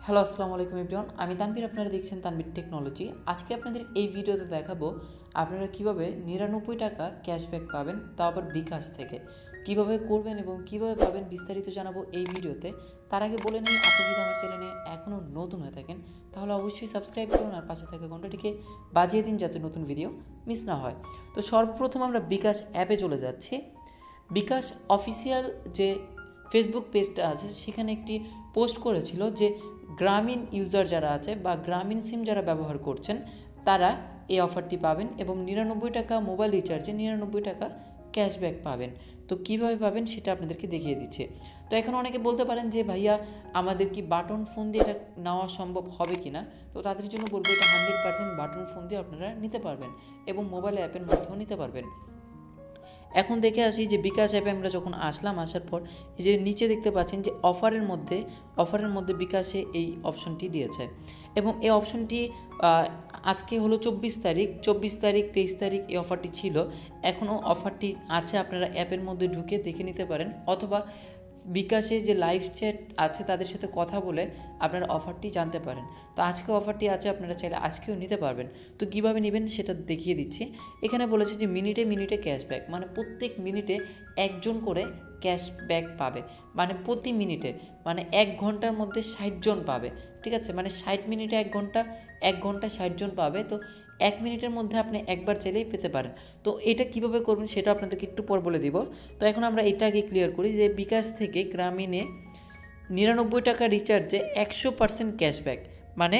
Hello আসসালামু আলাইকুম everyone, আমি তানভীর, আপনারা দেখছেন তানভীর টেকনোলজি। আজকে আপনাদের এই ভিডিওতে দেখাবো আপনারা কিভাবে 99 টাকা ক্যাশব্যাক পাবেন, তাও আবার বিকাশ থেকে। কিভাবে করবেন এবং কিভাবে পাবেন বিস্তারিত জানাবো এই ভিডিওতে। তার আগে বলে নিই, আপনি যদি আমার চ্যানেলে এখনও নতুন হয়ে থাকেন তাহলে অবশ্যই সাবস্ক্রাইব করুন আর পাশে থাকা ঘন্টাটিকে বাজিয়ে দিন যাতে নতুন ভিডিও মিস না হয়। তো সর্বপ্রথম আমরা বিকাশ অ্যাপে চলে যাচ্ছি। বিকাশ অফিসিয়াল যে ফেসবুক পেজটা আছে সেখানে একটি পোস্ট করেছিল যে গ্রামীণ ইউজার যারা আছে বা গ্রামীণ সিম যারা ব্যবহার করছেন তারা এই অফারটি পাবেন এবং 99 টাকা মোবাইল রিচার্জে 99 টাকা ক্যাশব্যাক পাবেন। তো কীভাবে পাবেন সেটা আপনাদেরকে দেখিয়ে দিচ্ছে। তো এখন অনেকে বলতে পারেন যে ভাইয়া আমাদের কি বাটন ফোন দিয়ে এটা নেওয়া সম্ভব হবে কি না। তো তাদের জন্য বলবো এটা 100% বাটন ফোন দিয়ে আপনারা নিতে পারবেন এবং মোবাইল অ্যাপের মধ্যেও নিতে পারবেন। এখন দেখে আসি যে বিকাশ অ্যাপে আমরা যখন আসার পর এই যে নিচে দেখতে পাচ্ছেন যে অফারের মধ্যে বিকাশে এই অপশনটি দিয়েছে এবং এই অপশনটি আজকে হলো 24 তারিখ, 23 তারিখ এই অফারটি ছিল। এখনও অফারটি আছে, আপনারা অ্যাপের মধ্যে ঢুকে দেখে নিতে পারেন অথবা বিকাশে যে লাইভ চ্যাট আছে তাদের সাথে কথা বলে আপনারা অফারটি জানতে পারেন। তো আজকে অফারটি আছে, আপনারা চাইলে আজকেও নিতে পারবেন। তো কীভাবে নেবেন সেটা দেখিয়ে দিচ্ছি। এখানে বলেছে যে মিনিটে মিনিটে ক্যাশব্যাক, মানে প্রত্যেক মিনিটে একজন করে ক্যাশব্যাক পাবে, মানে প্রতি মিনিটে, মানে 1 ঘন্টার মধ্যে 60 জন পাবে। ঠিক আছে, মানে 60 মিনিটে 1 ঘন্টা 60 জন পাবে। তো 1 মিনিটের মধ্যে আপনি একবার চাইলেই পেতে পারেন। তো এটা কিভাবে করবেন সেটা আপনাদেরকে একটু পর বলে দিব। তো এখন আমরা এটা আগে ক্লিয়ার করি যে বিকাশ থেকে গ্রামীণে 99 টাকা রিচার্জে 100% ক্যাশব্যাক, মানে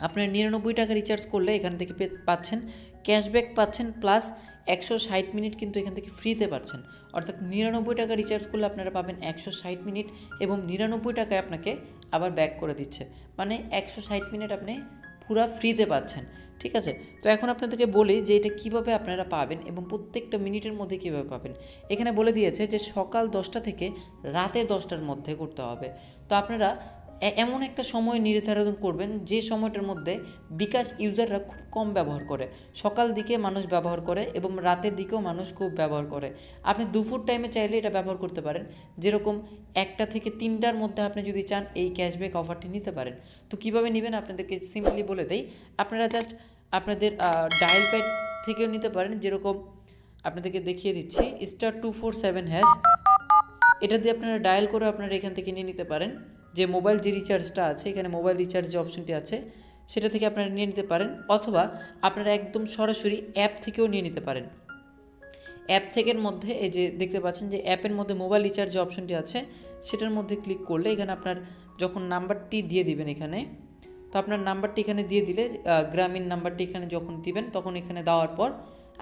আপনার 99 টাকা রিচার্জ করলে এখান থেকে পাচ্ছেন ক্যাশব্যাক পাচ্ছেন, প্লাস 160 মিনিট কিন্তু এখান থেকে ফ্রিতে পাচ্ছেন। অর্থাৎ 99 টাকা রিচার্জ করলে আপনারা পাবেন 160 মিনিট এবং 99 টাকায় আপনাকে আবার ব্যাক করে দিচ্ছে, মানে 160 মিনিট আপনি পুরো ফ্রিতে পাচ্ছেন। ঠিক আছে, তো এখন আপনাদেরকে বলি যে এটা কীভাবে আপনারা পাবেন এবং প্রত্যেকটা মিনিটের মধ্যে কীভাবে পাবেন। এখানে বলে দিয়েছে যে সকাল 10টা থেকে রাতে 10টার মধ্যে করতে হবে। তো আপনারা এমন একটা সময় নির্ধারণ করবেন যে সময়টার মধ্যে বিকাশ ইউজাররা খুব কম ব্যবহার করে। সকাল দিকে মানুষ ব্যবহার করে এবং রাতের দিকেও মানুষ খুব ব্যবহার করে। আপনি দুপুর টাইমে চাইলে এটা ব্যবহার করতে পারেন, যেরকম 1টা থেকে 3টার মধ্যে আপনি যদি চান এই ক্যাশব্যাক অফারটি নিতে পারেন। তো কীভাবে নেবেন আপনাদেরকে সিম্পলি বলে দেই। আপনারা জাস্ট আপনাদের ডায়াল প্যাড থেকেও নিতে পারেন, যেরকম আপনাদেরকে দেখিয়ে দিচ্ছি *247#, এটা দিয়ে আপনারা ডায়াল করে আপনারা এখান থেকে নিয়ে নিতে পারেন। যে মোবাইল যে রিচার্জটা আছে, এখানে মোবাইল রিচার্জ যে অপশনটি আছে সেটা থেকে আপনারা নিয়ে নিতে পারেন, অথবা আপনারা একদম সরাসরি অ্যাপ থেকেও নিয়ে নিতে পারেন। অ্যাপ থেকের মধ্যে এই যে দেখতে পাচ্ছেন যে অ্যাপের মধ্যে মোবাইল রিচার্জ যে অপশনটি আছে সেটার মধ্যে ক্লিক করলে এখানে আপনার যখন নাম্বারটি দিয়ে দিবেন এখানে, তো আপনার নাম্বারটি এখানে দিয়ে দিলে গ্রামীণ নাম্বারটি এখানে যখন দিবেন তখন এখানে দেওয়ার পর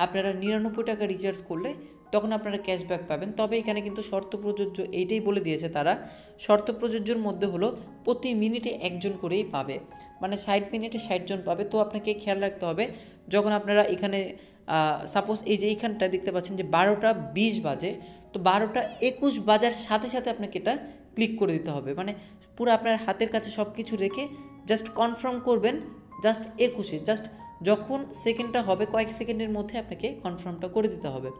আপনারা 99 টাকা রিচার্জ করলে তখন আপনারা ক্যাশব্যাক পাবেন। তবে এখানে কিন্তু শর্ত প্রযোজ্য, এইটাই বলে দিয়েছে তারা। শর্ত প্রযোজ্যর মধ্যে হলো প্রতি মিনিটে একজন করেই পাবে, মানে 60 মিনিটে 60 জন পাবে। তো আপনাকে খেয়াল রাখতে হবে যখন আপনারা এখানে সাপোজ এই যে এইখানটা দেখতে পাচ্ছেন যে 12টা 20 বাজে, তো 12টা 21 বাজার সাথে সাথে আপনাকে এটা ক্লিক করে দিতে হবে, মানে পুরো আপনার হাতের কাছে সব কিছু রেখে জাস্ট কনফার্ম করবেন জাস্ট 21-এ, জাস্ট যখন সেকেন্ডটা হবে কয়েক সেকেন্ডের মধ্যে আপনাকে কনফার্মটা করে দিতে হবে।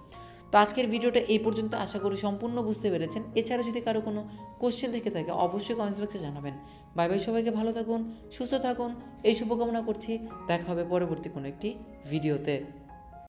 তো আজকের ভিডিওটা এই পর্যন্ত, আশা করি সম্পূর্ণ বুঝতে পেরেছেন। এছাড়া যদি কারো কোনো কোশ্চেন থেকে থাকে অবশ্যই কমেন্টস বক্সে জানাবেন। বাই বাই, সবাইকে ভালো থাকুন, সুস্থ থাকুন, এই শুভকামনা করছি। দেখা হবে পরবর্তী কোনো একটি ভিডিওতে।